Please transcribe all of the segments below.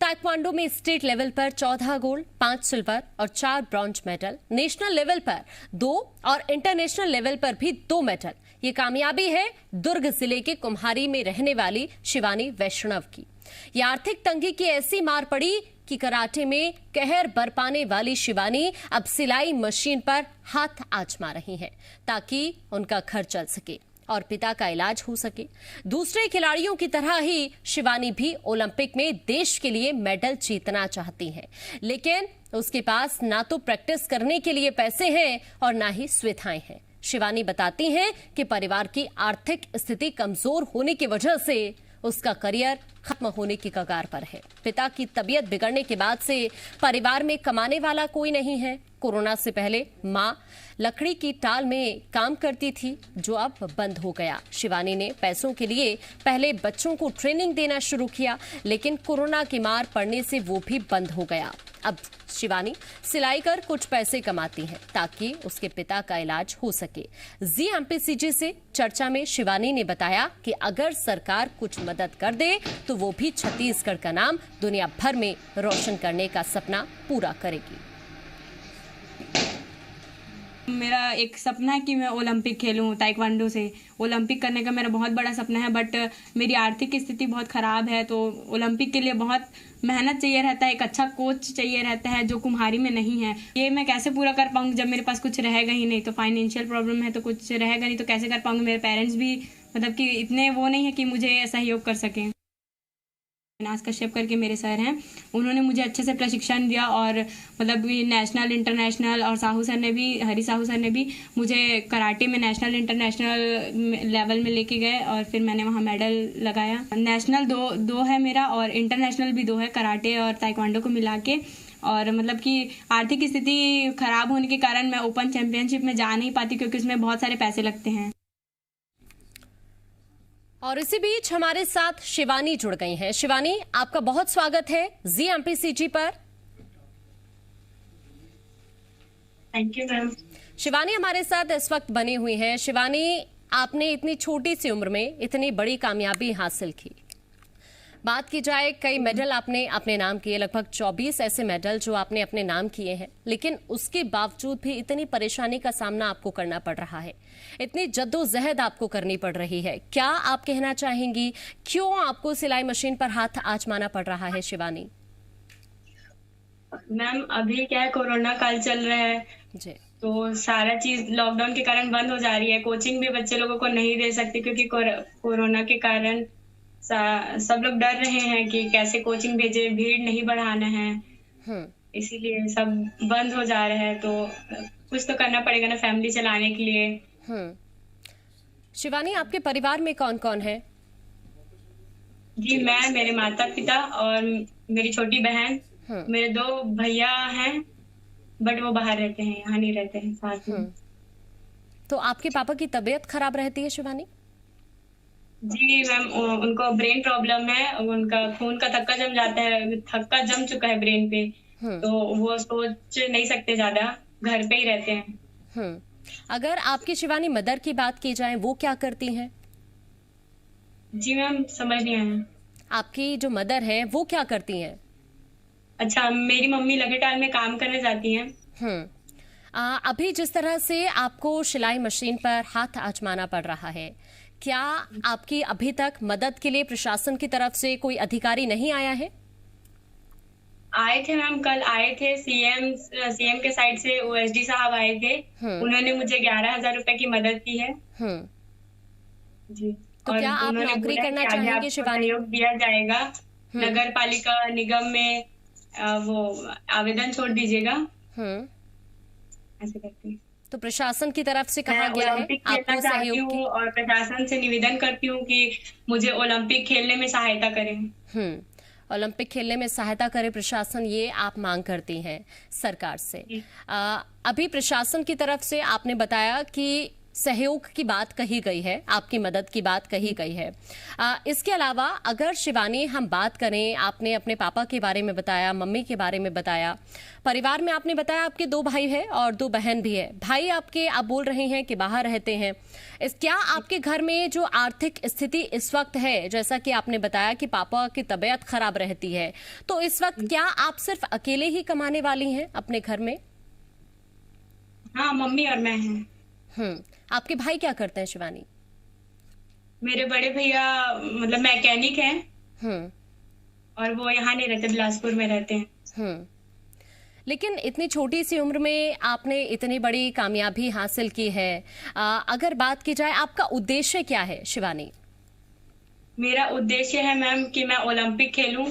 Taekwondo में state level पर 14 gold, 5 silver और 4 ब्रॉन्ज मेडल, नेशनल लेवल पर 2 और इंटरनेशनल लेवल पर भी 2 मेडल। ये कामयाबी है दुर्ग जिले के कुम्हारी में रहने वाली शिवानी वैष्णव की। ये आर्थिक तंगी की ऐसी मार पड़ी कि कराटे में कहर बरपाने वाली शिवानी अब सिलाई मशीन पर हाथ आजमा रही हैं ताकि उनका घर चल सके और पिता का इलाज हो सके। दूसरे खिलाड़ियों की तरह ही शिवानी भी ओलंपिक में देश के लिए मेडल जीतना चाहती है, लेकिन उसके पास ना तो प्रैक्टिस करने के लिए पैसे हैं और ना ही सुविधाएं हैं। शिवानी बताती हैं कि परिवार की आर्थिक स्थिति कमजोर होने की वजह से उसका करियर खत्म होने की कगार पर है। पिता की तबीयत बिगड़ने के बाद से परिवार में कमाने वाला कोई नहीं है। कोरोना से पहले मां लकड़ी की टाल में काम करती थी, जो अब बंद हो गया। शिवानी ने पैसों के लिए पहले बच्चों को ट्रेनिंग देना शुरू किया, लेकिन कोरोना की मार पड़ने से वो भी बंद हो गया। अब शिवानी सिलाई कर कुछ पैसे कमाती है ताकि उसके पिता का इलाज हो सके। जी एमपीसीजी से चर्चा में शिवानी ने बताया कि अगर सरकार कुछ मदद कर दे तो वो भी छत्तीसगढ़ का नाम दुनिया भर में रोशन करने का सपना पूरा करेगी। मेरा एक सपना है कि मैं ओलंपिक खेलूं। ताइक्वांडो से ओलंपिक करने का मेरा बहुत बड़ा सपना है, बट मेरी आर्थिक स्थिति बहुत ख़राब है, तो ओलंपिक के लिए बहुत मेहनत चाहिए रहता है, एक अच्छा कोच चाहिए रहता है जो कुम्हारी में नहीं है। ये मैं कैसे पूरा कर पाऊंगी जब मेरे पास कुछ रहेगा ही नहीं? तो फाइनेंशियल प्रॉब्लम है, तो कुछ रहेगा नहीं तो कैसे कर पाऊंगी? मेरे पेरेंट्स भी मतलब कि इतने वो नहीं है कि मुझे सहयोग कर सकें। विनाश कश्यप करके मेरे सर हैं, उन्होंने मुझे अच्छे से प्रशिक्षण दिया और मतलब नेशनल इंटरनेशनल, और साहू सर ने भी, हरी साहू सर ने भी मुझे कराटे में नेशनल इंटरनेशनल लेवल में लेके गए और फिर मैंने वहाँ मेडल लगाया। नेशनल दो है मेरा और इंटरनेशनल भी 2 है, कराटे और ताइक्वांडो को मिला के। और मतलब कि आर्थिक स्थिति खराब होने के कारण मैं ओपन चैंपियनशिप में जा नहीं पाती क्योंकि उसमें बहुत सारे पैसे लगते हैं। और इसी बीच हमारे साथ शिवानी जुड़ गई हैं। शिवानी, आपका बहुत स्वागत है जी एमपीसीजी पर। Thank you ma'am. शिवानी हमारे साथ इस वक्त बनी हुई हैं। शिवानी, आपने इतनी छोटी सी उम्र में इतनी बड़ी कामयाबी हासिल की। बात की जाए, कई मेडल आपने अपने नाम किए, लगभग 24 ऐसे मेडल जो आपने अपने नाम किए हैं, लेकिन उसके बावजूद भी इतनी परेशानी का सामना आपको करना पड़ रहा है, इतनी जद्दोजहद आपको करनी पड़ रही है। क्या आप कहना चाहेंगी, क्यों आपको सिलाई मशीन पर हाथ आजमाना पड़ रहा है शिवानी? मैम अभी क्या है, कोरोना काल चल रहा है जी, तो सारा चीज लॉकडाउन के कारण बंद हो जा रही है। कोचिंग भी बच्चे लोगों को नहीं दे सकते क्योंकि कोरोना के कारण सब लोग डर रहे हैं कि कैसे कोचिंग भेजे, भीड़ नहीं बढ़ाना है, इसीलिए सब बंद हो जा रहे हैं। तो कुछ तो करना पड़ेगा ना फैमिली चलाने के लिए। शिवानी, आपके परिवार में कौन कौन है? जी, मैं, मेरे माता पिता और मेरी छोटी बहन, मेरे 2 भैया हैं बट वो बाहर रहते हैं, यहाँ नहीं रहते हैं साथ में। तो आपके पापा की तबीयत खराब रहती है शिवानी? जी मैम, उनको ब्रेन प्रॉब्लम है, उनका खून का थक्का जम जाता है, थक्का जम चुका है ब्रेन पे, तो वो सोच नहीं सकते, ज्यादा घर पे ही रहते हैं। अगर आपकी शिवानी मदर की बात की जाए, वो क्या करती हैं? जी मैम, समझ नहीं आया। आपकी जो मदर है वो क्या करती हैं? अच्छा, मेरी मम्मी लखेटाल में काम करने जाती हैं। अभी जिस तरह से आपको सिलाई मशीन पर हाथ आजमाना पड़ रहा है, क्या आपकी अभी तक मदद के लिए प्रशासन की तरफ से कोई अधिकारी नहीं आया है? आए थे मैम, कल आए थे, सीएम के साइड से ओएसडी साहब आए थे, उन्होंने मुझे 11,000 रुपए की मदद की है। जी, तो क्या आप नौकरी करना चाहेंगे शिवानी? सहयोग दिया जाएगा, नगर पालिका निगम में वो आवेदन छोड़ दीजिएगा, ऐसे करते हैं। तो प्रशासन की तरफ से कहा गया है आपको सहयोग की? और प्रशासन से निवेदन करती हूँ कि मुझे ओलंपिक खेलने में सहायता करें। ओलंपिक खेलने में सहायता करे प्रशासन, ये आप मांग करती हैं सरकार से। अभी प्रशासन की तरफ से आपने बताया कि सहयोग की बात कही गई है, आपकी मदद की बात कही गई है। इसके अलावा अगर शिवानी हम बात करें, आपने अपने पापा के बारे में बताया, मम्मी के बारे में बताया, परिवार में आपने बताया आपके 2 भाई हैं और 2 बहन भी है। भाई आपके, आप बोल रहे हैं कि बाहर रहते हैं। क्या आपके घर में जो आर्थिक स्थिति इस वक्त है, जैसा कि आपने बताया कि पापा की तबीयत खराब रहती है, तो इस वक्त क्या आप सिर्फ अकेले ही कमाने वाली हैं अपने घर में? हाँ, मम्मी और मैं हैं। आपके भाई क्या करते हैं शिवानी? मेरे बड़े भैया मतलब मैकेनिक हैं और वो यहाँ नहीं रहते, बिलासपुर में रहते हैं। लेकिन इतनी छोटी सी उम्र में आपने इतनी बड़ी कामयाबी हासिल की है। अगर बात की जाए, आपका उद्देश्य क्या है शिवानी? मेरा उद्देश्य है मैम कि मैं ओलंपिक खेलूं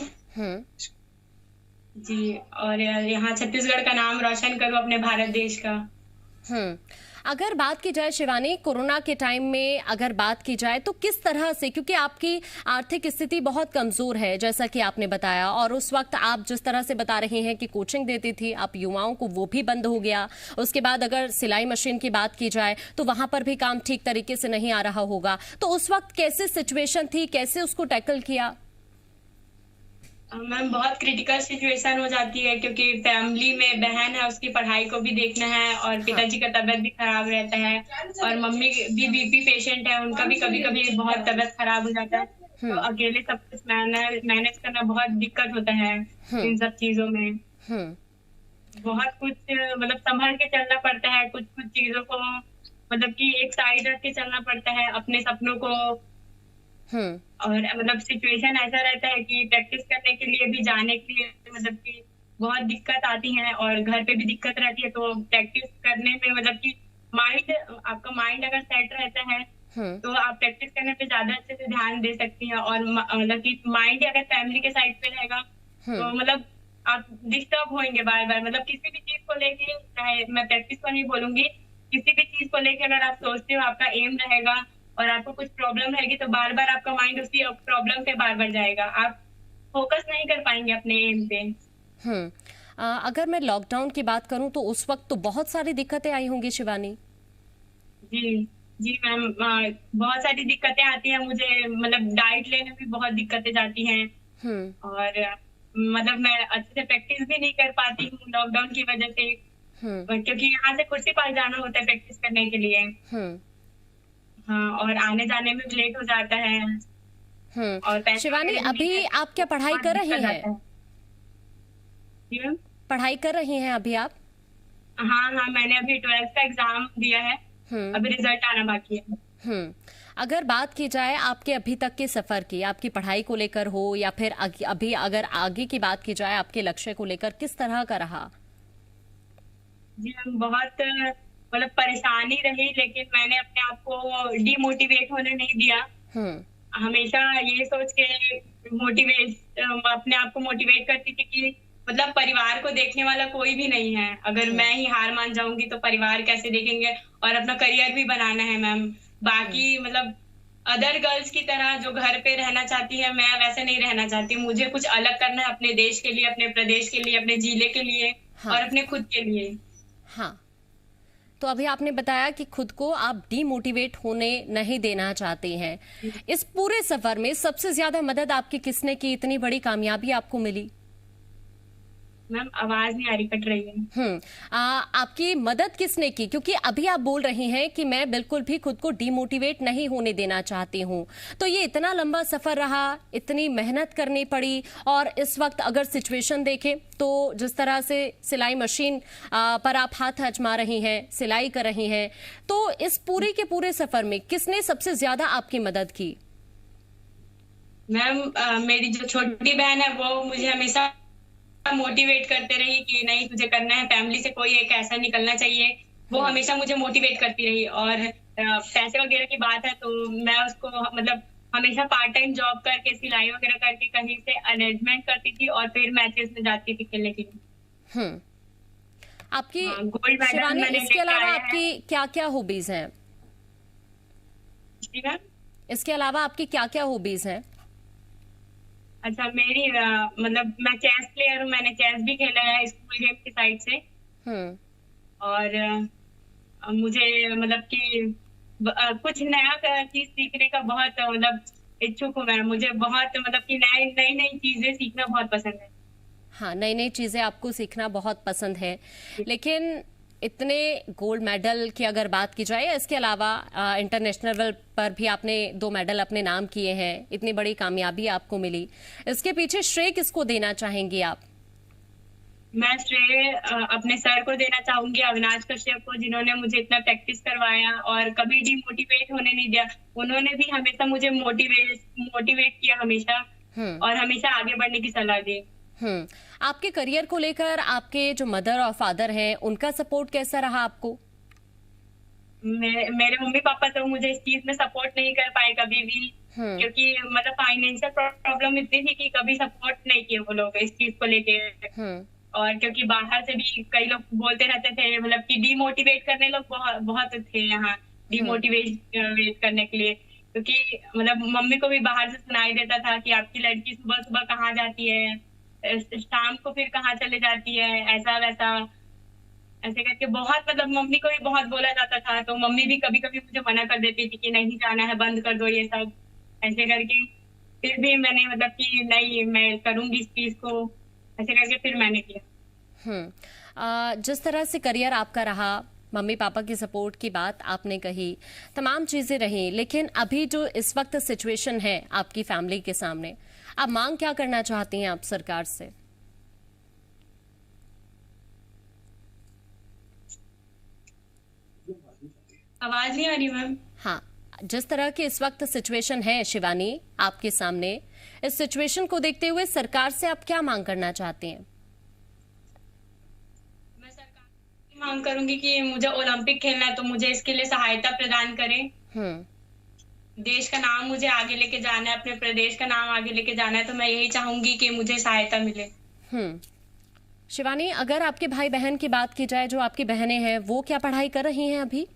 जी, और यहाँ छत्तीसगढ़ का नाम रोशन करूं, अपने भारत देश का। अगर बात की जाए शिवानी, कोरोना के टाइम में अगर बात की जाए तो किस तरह से, क्योंकि आपकी आर्थिक स्थिति बहुत कमजोर है जैसा कि आपने बताया, और उस वक्त आप जिस तरह से बता रही हैं कि कोचिंग देती थी आप युवाओं को, वो भी बंद हो गया। उसके बाद अगर सिलाई मशीन की बात की जाए तो वहां पर भी काम ठीक तरीके से नहीं आ रहा होगा। तो उस वक्त कैसे सिचुएशन थी, कैसे उसको टैकल किया? मैम बहुत क्रिटिकल सिचुएशन हो जाती है, क्योंकि फैमिली में बहन है, उसकी पढ़ाई को भी देखना है, और पिताजी का तबीयत भी खराब रहता है, और मम्मी भी बीपी पेशेंट है, उनका भी कभी कभी बहुत तबीयत खराब हो जाता है। तो अकेले सब कुछ मैनेज करना बहुत दिक्कत होता है इन सब चीजों में। बहुत कुछ मतलब संभल के चलना पड़ता है, कुछ कुछ चीजों को मतलब कि एक साइड रख के चलना पड़ता है, अपने सपनों को। और मतलब सिचुएशन ऐसा रहता है कि प्रैक्टिस करने के लिए भी, जाने के लिए मतलब कि बहुत दिक्कत आती है, और घर पे भी दिक्कत रहती है। तो प्रैक्टिस करने में मतलब कि आपका माइंड अगर सेट रहता है तो आप प्रैक्टिस करने पे ज्यादा अच्छे से ध्यान दे सकती हैं। और मतलब कि माइंड अगर फैमिली के साइड पे रहेगा तो मतलब आप डिस्टर्ब होंगे बार बार। मतलब किसी भी चीज को लेके, चाहे मैं प्रैक्टिस को नहीं बोलूंगी, किसी भी चीज को लेके अगर आप सोचते हो, आपका एम रहेगा और आपको कुछ प्रॉब्लम रहेगी, तो बार बार आपका माइंड उसी प्रॉब्लम पे बार बार जाएगा, आप फोकस नहीं कर पाएंगे अपने एम पे। अगर मैं लॉकडाउन की बात करूं तो उस वक्त तो बहुत सारी दिक्कतें आई होंगी शिवानी। जी मैम, बहुत सारी दिक्कतें आती हैं मुझे। मतलब डाइट लेने में बहुत दिक्कतें जाती हैं, और मतलब मैं अच्छे से प्रैक्टिस भी नहीं कर पाती हूँ लॉकडाउन की वजह से, क्योंकि यहाँ से कुर्सी पास जाना होता है प्रैक्टिस करने के लिए। हाँ, और आने जाने में लेट हो जाता है। और शिवानी, अभी आप क्या पढ़ाई कर रही हैं? जी मैम, पढ़ाई कर रही हैं अभी आप? हाँ, मैंने अभी 12th का एग्जाम दिया है, अभी रिजल्ट आना बाकी है। अगर बात की जाए आपके अभी तक के सफर की, आपकी पढ़ाई को लेकर हो या फिर अभी अगर आगे की बात की जाए आपके लक्ष्य को लेकर, किस तरह का रहा? जी मैम, बहुत मतलब परेशानी रही, लेकिन मैंने अपने आप को डिमोटिवेट होने नहीं दिया। हमेशा ये सोच के अपने आप को मोटिवेट करती थी कि मतलब परिवार को देखने वाला कोई भी नहीं है। अगर मैं ही हार मान जाऊंगी तो परिवार कैसे देखेंगे, और अपना करियर भी बनाना है मैम। बाकी मतलब अदर गर्ल्स की तरह जो घर पे रहना चाहती है, मैं वैसे नहीं रहना चाहती। मुझे कुछ अलग करना है अपने देश के लिए, अपने प्रदेश के लिए, अपने जिले के लिए, और अपने खुद के लिए। हाँ, तो अभी आपने बताया कि खुद को आप डीमोटिवेट होने नहीं देना चाहते हैं। इस पूरे सफर में सबसे ज्यादा मदद आपकी किसने की? इतनी बड़ी कामयाबी आपको मिली। मैम, आवाज नहीं आ रही, कट रही है। आपकी मदद किसने की? क्योंकि अभी आप बोल रही हैं कि मैं बिल्कुल भी खुद को डीमोटिवेट नहीं होने देना चाहती हूँ। तो ये इतना लंबा सफर रहा, इतनी मेहनत करनी पड़ी, और इस वक्त अगर सिचुएशन देखें तो जिस तरह से सिलाई मशीन पर आप हाथ आजमा रही हैं, सिलाई कर रही हैं, तो इस पूरे के पूरे सफर में किसने सबसे ज्यादा आपकी मदद की? मैम, मेरी जो छोटी बहन है वो मुझे हमेशा मोटिवेट करते रही कि नहीं, तुझे करना है, फैमिली से कोई एक ऐसा निकलना चाहिए। वो हमेशा मुझे मोटिवेट करती रही। और पैसे वगैरह की बात है तो मैं उसको मतलब हमेशा पार्ट टाइम जॉब करके, सिलाई वगैरह करके कहीं से अरेंजमेंट करती थी, और फिर मैचेस में जाती थी खेलने के लिए। आपकी गोल्ड मेडल शिवानी, मैंने इसके अलावा आपकी क्या क्या हॉबीज हैं? जी मैम, इसके अलावा आपकी क्या क्या हॉबीज हैं? अच्छा, मेरी मतलब मैं चेस प्लेयर हूँ, मैंने चेस भी खेला है स्कूल गेम की साइड से। और मुझे मतलब कि कुछ नया चीज सीखने का बहुत मतलब इच्छुक हूँ मैं। मुझे बहुत मतलब कि नई नई नई चीजें सीखना बहुत पसंद है। हाँ, नई नई चीजें आपको सीखना बहुत पसंद है, लेकिन इतने गोल्ड मेडल की अगर बात की जाए, इसके अलावा इंटरनेशनल लेवल पर भी आपने 2 मेडल अपने नाम किए हैं, इतनी बड़ी कामयाबी आपको मिली, इसके पीछे श्रेय किसको देना चाहेंगी आप? मैं श्रेय अपने सर को देना चाहूंगी, अविनाश कश्यप को, जिन्होंने मुझे इतना प्रैक्टिस करवाया और कभी डिमोटिवेट होने नहीं दिया। उन्होंने भी हमेशा मुझे मोटिवेट किया हमेशा, और हमेशा आगे बढ़ने की सलाह दी। आपके करियर को लेकर आपके जो मदर और फादर हैं, उनका सपोर्ट कैसा रहा आपको? मेरे मम्मी पापा तो मुझे इस चीज में सपोर्ट नहीं कर पाए कभी भी, क्योंकि मतलब फाइनेंशियल प्रॉब्लम इतनी थी कि कभी सपोर्ट नहीं किए वो लोग इस चीज को लेके। और क्योंकि बाहर से भी कई लोग बोलते रहते थे, मतलब कि डिमोटिवेट करने लोग बहुत थे यहाँ, डिमोटिवेट करने के लिए। क्योंकि मतलब मम्मी को भी बाहर से सुनाई देता था कि आपकी लड़की सुबह सुबह कहाँ जाती है, शाम को फिर कहाँ चले जाती है, ऐसा वैसा ऐसे करके बहुत मतलब मम्मी को भी बहुत बोला जाता था। तो मम्मी भी कभी कभी मुझे मना कर देती थी कि नहीं जाना है, बंद कर दो ये सब, ऐसे करके। फिर भी मैंने मतलब कि नहीं, मैं करूंगी इस चीज को, ऐसे करके फिर मैंने किया। जिस तरह से करियर आपका रहा, मम्मी पापा की सपोर्ट की बात आपने कही, तमाम चीजें रही, लेकिन अभी जो इस वक्त सिचुएशन है आपकी फैमिली के सामने, आप मांग क्या करना चाहती हैं आप सरकार से? आवाज नहीं आ रही मैम। हाँ, जिस तरह की इस वक्त सिचुएशन है शिवानी आपके सामने, इस सिचुएशन को देखते हुए सरकार से आप क्या मांग करना चाहती हैं? मैं सरकार से मांग करूंगी कि मुझे ओलंपिक खेलना है, तो मुझे इसके लिए सहायता प्रदान करें। देश का नाम मुझे आगे लेके जाना है, अपने प्रदेश का नाम आगे लेके जाना है, तो मैं यही चाहूंगी कि मुझे सहायता मिले। शिवानी, अगर आपके भाई बहन की बात की जाए, जो आपकी बहनें हैं, वो क्या पढ़ाई कर रही हैं अभी?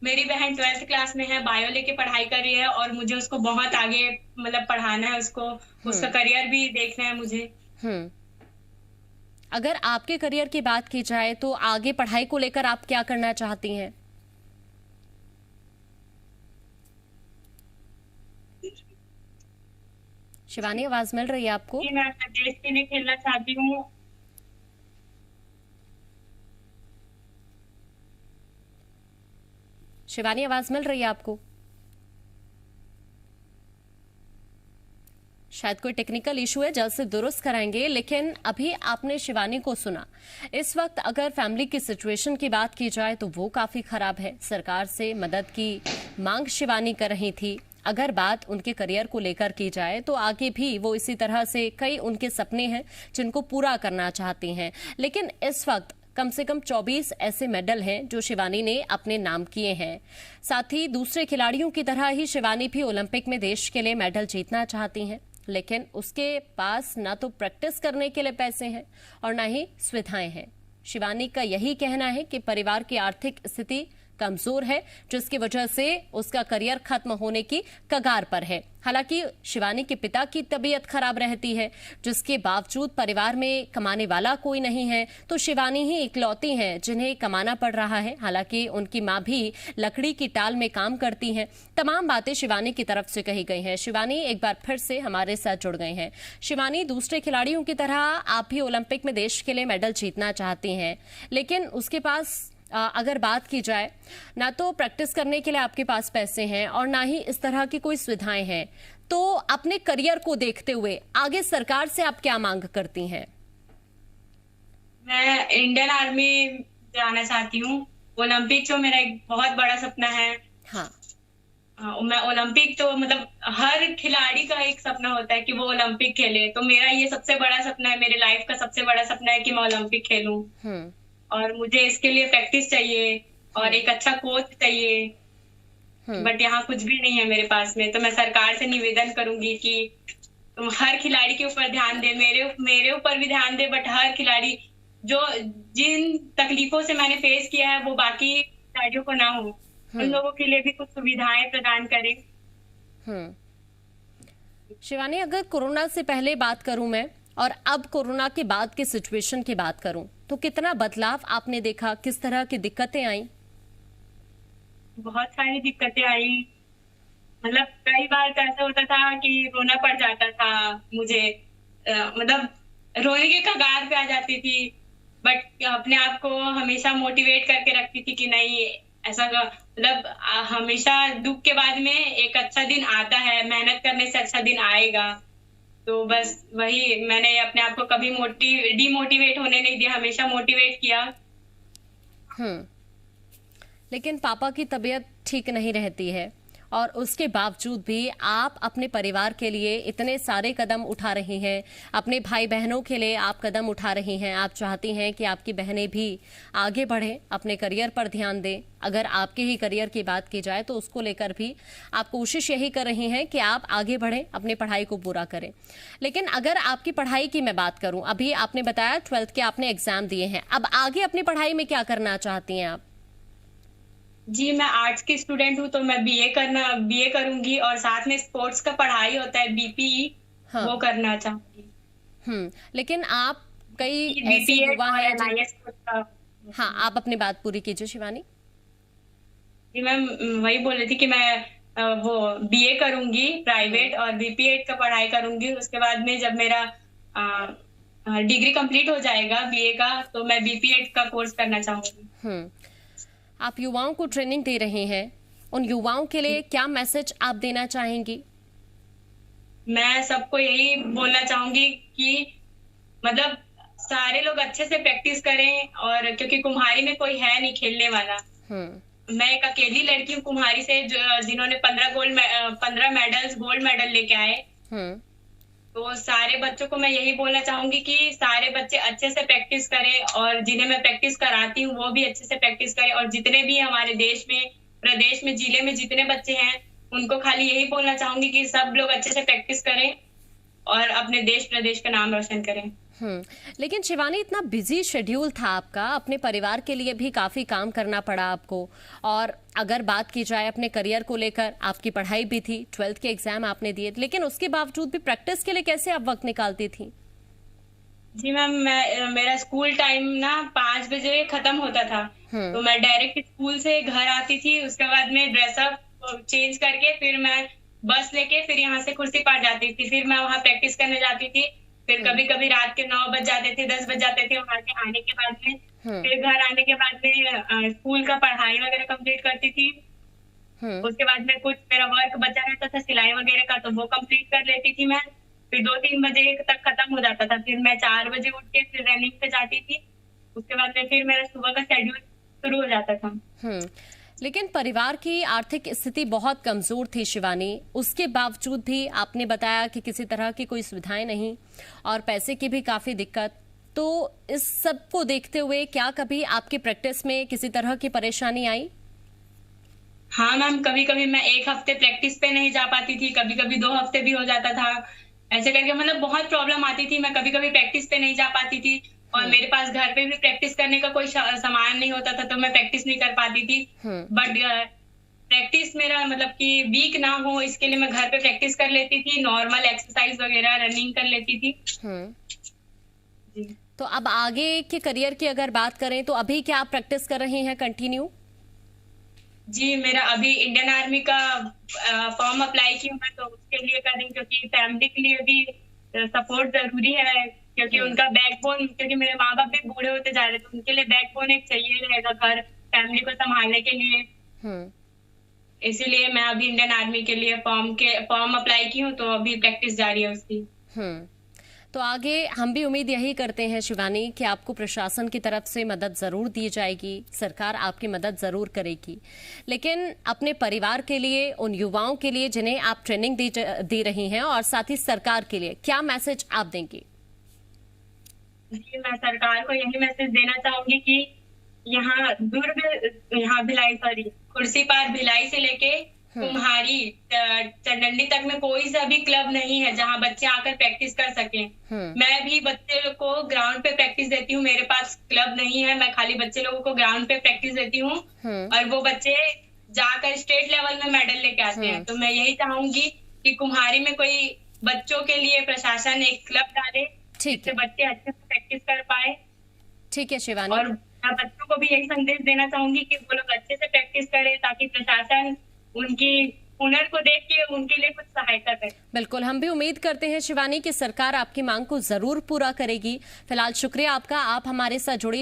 मेरी बहन 12th क्लास में है, बायो लेके पढ़ाई कर रही है, और मुझे उसको बहुत आगे मतलब पढ़ाना है, उसको उसका करियर भी देखना है मुझे। अगर आपके करियर की बात की जाए तो आगे पढ़ाई को लेकर आप क्या करना चाहती हैं? शिवानी, आवाज मिल रही है आपको? मैं देश के लिए खेलना चाहती हूँ। शिवानी, आवाज मिल रही है आपको? शायद कोई टेक्निकल इशू है, जल्द से दुरुस्त कराएंगे। लेकिन अभी आपने शिवानी को सुना। इस वक्त अगर फैमिली की सिचुएशन की बात की जाए तो वो काफी खराब है। सरकार से मदद की मांग शिवानी कर रही थी। अगर बात उनके करियर को लेकर की जाए तो आगे भी वो इसी तरह से कई उनके सपने हैं जिनको पूरा करना चाहती हैं। लेकिन इस वक्त कम से कम 24 ऐसे मेडल हैं जो शिवानी ने अपने नाम किए हैं। साथ ही दूसरे खिलाड़ियों की तरह ही शिवानी भी ओलंपिक में देश के लिए मेडल जीतना चाहती हैं, लेकिन उसके पास ना तो प्रैक्टिस करने के लिए पैसे हैं और ना ही सुविधाएं हैं। शिवानी का यही कहना है कि परिवार की आर्थिक स्थिति कमजोर है, जिसकी वजह से उसका करियर खत्म होने की कगार पर है। हालांकि शिवानी के पिता की तबीयत खराब रहती है, जिसके बावजूद परिवार में कमाने वाला कोई नहीं है, तो शिवानी ही इकलौती हैं जिन्हें कमाना पड़ रहा है। हालांकि उनकी मां भी लकड़ी की टाल में काम करती हैं। तमाम बातें शिवानी की तरफ से कही गई हैं। शिवानी एक बार फिर से हमारे साथ जुड़ गई हैं। शिवानी, दूसरे खिलाड़ियों की तरह आप भी ओलंपिक में देश के लिए मेडल जीतना चाहती हैं, लेकिन उसके पास अगर बात की जाए, ना तो प्रैक्टिस करने के लिए आपके पास पैसे हैं और ना ही इस तरह की कोई सुविधाएं हैं। तो अपने करियर को देखते हुए आगे सरकार से आप क्या मांग करती हैं? मैं इंडियन आर्मी जाना चाहती हूँ। ओलंपिक जो मेरा एक बहुत बड़ा सपना है। हाँ, मैं ओलंपिक तो मतलब हर खिलाड़ी का एक सपना होता है कि वो ओलंपिक खेले, तो मेरा ये सबसे बड़ा सपना है, मेरे लाइफ का सबसे बड़ा सपना है कि मैं ओलंपिक खेलूं। और मुझे इसके लिए प्रैक्टिस चाहिए और एक अच्छा कोच चाहिए, बट यहाँ कुछ भी नहीं है मेरे पास में। तो मैं सरकार से निवेदन करूंगी कि तुम हर खिलाड़ी के ऊपर ध्यान दे, मेरे ऊपर भी ध्यान दे, बट हर खिलाड़ी जो जिन तकलीफों से मैंने फेस किया है वो बाकी खिलाड़ियों को ना हो, उन लोगों के लिए भी कुछ सुविधाएं प्रदान करें। शिवानी, अगर कोरोना से पहले बात करूं मैं और अब कोरोना के बाद की सिचुएशन की बात करूं, तो कितना बदलाव आपने देखा, किस तरह की दिक्कतें आई? बहुत सारी दिक्कतें आई। मतलब कई बार तो ऐसा होता था कि रोना पड़ जाता था मुझे, मतलब रोने के कगार पे आ जाती थी। बट अपने आप को हमेशा मोटिवेट करके रखती थी कि नहीं, मतलब हमेशा दुख के बाद में एक अच्छा दिन आता है, मेहनत करने से अच्छा दिन आएगा। तो बस वही, मैंने अपने आप को कभी डिमोटिवेट होने नहीं दिया, हमेशा मोटिवेट किया। लेकिन पापा की तबीयत ठीक नहीं रहती है और उसके बावजूद भी आप अपने परिवार के लिए इतने सारे कदम उठा रही हैं, अपने भाई बहनों के लिए आप कदम उठा रही हैं। आप चाहती हैं कि आपकी बहनें भी आगे बढ़ें, अपने करियर पर ध्यान दें। अगर आपके ही करियर की बात की जाए तो उसको लेकर भी आप कोशिश यही कर रही हैं कि आप आगे बढ़ें, अपनी पढ़ाई को पूरा करें। लेकिन अगर आपकी पढ़ाई की मैं बात करूं, अभी आपने बताया 12th के आपने एग्जाम दिए हैं, अब आगे अपनी पढ़ाई में क्या करना चाहती हैं आप? जी, मैं आर्ट्स की स्टूडेंट हूँ, तो मैं बीए करूंगी और साथ में स्पोर्ट्स का पढ़ाई होता है बीपीई, हाँ। वो करना चाहूंगी। लेकिन आप कई ऐसे बीपीए युवा और हैं एनआईएस का। हाँ, आप अपनी बात पूरी कीजिए शिवानी। जी मैम, वही बोल रही थी कि मैं वो बीए करूंगी प्राइवेट और बीपीएड का पढ़ाई करूंगी। उसके बाद में जब मेरा डिग्री कंप्लीट हो जाएगा बीए का, तो मैं बीपीएड का कोर्स करना चाहूंगी। आप युवाओं को ट्रेनिंग दे रहे हैं, उन युवाओं के लिए क्या मैसेज आप देना चाहेंगी? मैं सबको यही बोलना चाहूंगी कि मतलब सारे लोग अच्छे से प्रैक्टिस करें, और क्योंकि कुम्हारी में कोई है नहीं खेलने वाला। मैं एक अकेली लड़की हूँ कुम्हारी से, जिन्होंने 15 मेडल्स गोल्ड मेडल लेके आए। तो सारे बच्चों को मैं यही बोलना चाहूंगी कि सारे बच्चे अच्छे से प्रैक्टिस करें, और जिन्हें मैं प्रैक्टिस कराती हूँ वो भी अच्छे से प्रैक्टिस करें। और जितने भी हमारे देश में, प्रदेश में, जिले में जितने बच्चे हैं, उनको खाली यही बोलना चाहूंगी कि सब लोग अच्छे से प्रैक्टिस करें और अपने देश प्रदेश का नाम रोशन करें। लेकिन शिवानी, इतना बिजी शेड्यूल था आपका, अपने परिवार के लिए भी काफी काम करना पड़ा आपको। और अगर बात की जाए अपने करियर को लेकर, आपकी पढ़ाई भी थी, 12th के एग्जाम आपने दिए, लेकिन उसके बावजूद भी प्रैक्टिस के लिए कैसे आप वक्त निकालती थी? जी मैम, मेरा स्कूल टाइम ना 5 बजे खत्म होता था। तो मैं डायरेक्ट स्कूल से घर आती थी। उसके बाद में ड्रेसअप चेंज करके फिर मैं बस लेके फिर यहाँ से कुर्सी पार जाती थी। फिर मैं वहाँ प्रैक्टिस करने जाती थी। फिर कभी कभी रात के 9 बज जाते थे, 10 बज जाते थे। वहां से आने के बाद में फिर घर आने के बाद में स्कूल का पढ़ाई वगैरह कंप्लीट करती थी। उसके बाद में कुछ मेरा वर्क बचा रहता था सिलाई वगैरह का, तो वो कंप्लीट कर लेती थी मैं। फिर 2-3 बजे तक खत्म हो जाता था। फिर मैं 4 बजे उठ के फिर रनिंग पे जाती थी। उसके बाद में फिर मेरा सुबह का शेड्यूल शुरू हो जाता था। लेकिन परिवार की आर्थिक स्थिति बहुत कमजोर थी शिवानी, उसके बावजूद भी आपने बताया कि किसी तरह की कोई सुविधाएं नहीं और पैसे की भी काफी दिक्कत। तो इस सब को देखते हुए क्या कभी आपकी प्रैक्टिस में किसी तरह की परेशानी आई? हाँ मैम, कभी कभी मैं 1 हफ्ते प्रैक्टिस पे नहीं जा पाती थी, कभी कभी 2 हफ्ते भी हो जाता था। ऐसे करके मतलब बहुत प्रॉब्लम आती थी। मैं कभी कभी प्रैक्टिस पे नहीं जा पाती थी, और मेरे पास घर पे भी प्रैक्टिस करने का कोई सामान नहीं होता था, तो मैं प्रैक्टिस नहीं कर पाती थी। बट प्रैक्टिस मेरा मतलब कि वीक ना हो, इसके लिए मैं घर पे प्रैक्टिस कर लेती थी, नॉर्मल एक्सरसाइज वगैरह, रनिंग कर लेती थी। जी। तो अब आगे के करियर की अगर बात करें तो अभी क्या आप प्रैक्टिस कर रही हैं कंटिन्यू? जी, मेरा अभी इंडियन आर्मी का फॉर्म अप्लाई की हूँ मैं, तो उसके लिए कर रही हूँ, क्योंकि फैमिली के लिए भी सपोर्ट जरूरी है। क्योंकि उनका बैकबोन, क्योंकि मेरे माँ बाप भी बूढ़े होते जा रहे थे, उनके लिए बैकबोन एक चाहिए रहेगा घर, फैमिली को संभालने के लिए। इसीलिए मैं अभी इंडियन आर्मी के लिए फॉर्म अप्लाई की हूँ, तो अभी प्रैक्टिस जारी है उसकी। तो आगे हम भी उम्मीद यही करते हैं शिवानी कि आपको प्रशासन की तरफ से मदद जरूर दी जाएगी, सरकार आपकी मदद जरूर करेगी। लेकिन अपने परिवार के लिए, उन युवाओं के लिए जिन्हें आप ट्रेनिंग दे रही हैं, और साथ ही सरकार के लिए क्या मैसेज आप देंगी? जी, मैं सरकार को यही मैसेज देना चाहूंगी कि यहाँ भिलाई खुर्सीपार भिलाई से लेके कुम्हारी चंडंडी तक में कोई सा भी क्लब नहीं है जहाँ बच्चे आकर प्रैक्टिस कर सकें। मैं भी बच्चे को ग्राउंड पे प्रैक्टिस देती हूँ। मेरे पास क्लब नहीं है, मैं खाली बच्चे लोगों को ग्राउंड पे प्रैक्टिस देती हूँ, और वो बच्चे जाकर स्टेट लेवल में मेडल लेके आते हैं। तो मैं यही चाहूंगी कि कुम्हारी में कोई बच्चों के लिए प्रशासन एक क्लब डाले, जिससे बच्चे अच्छे से प्रैक्टिस कर पाए। ठीक है शिवानी, मैं बच्चों को भी यही संदेश देना चाहूंगी कि वो लोग अच्छे से प्रैक्टिस करें ताकि प्रशासन उनकी हुनर को देख के उनके लिए कुछ सहायता करे। बिल्कुल, हम भी उम्मीद करते हैं शिवानी कि सरकार आपकी मांग को जरूर पूरा करेगी। फिलहाल शुक्रिया आपका, आप हमारे साथ जुड़ी।